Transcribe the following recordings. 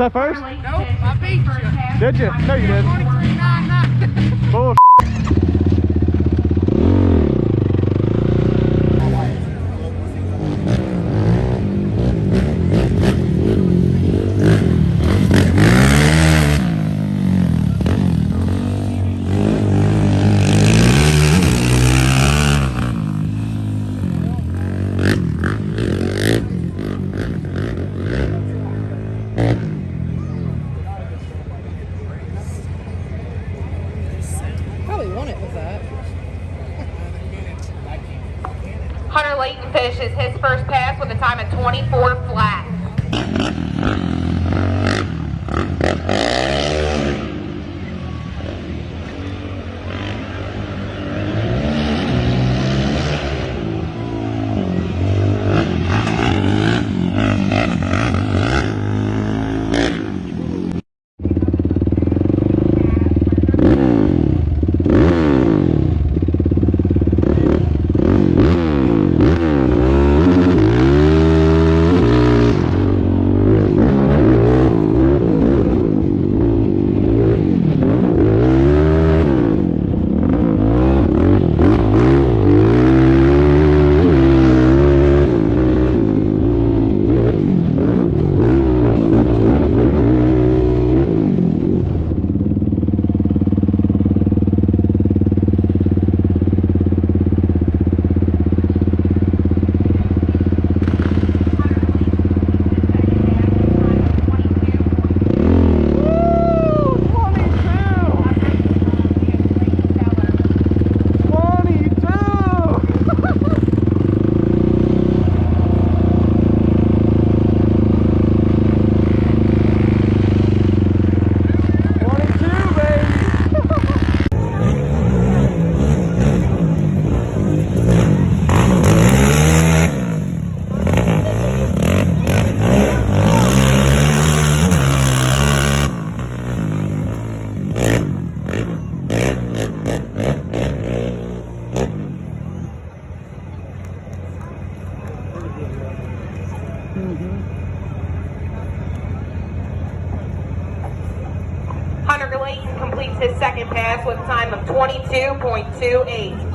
that first? Nope, I beat you. Did you? No, you didn't. 23.99. Bull. Hunter Layton finishes his first pass with a time of 24 flat. Hunter Layton completes his second pass with a time of 22.28.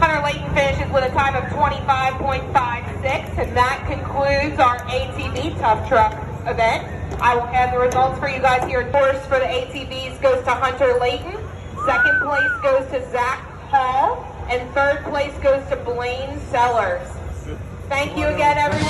Hunter Layton finishes with a time of 25.56, and that concludes our ATV Tough Truck event. I will have the results for you guys here. First for the ATVs goes to Hunter Layton, second place goes to Zach Hall, and third place goes to Blaine Sellers. Thank you again, everyone.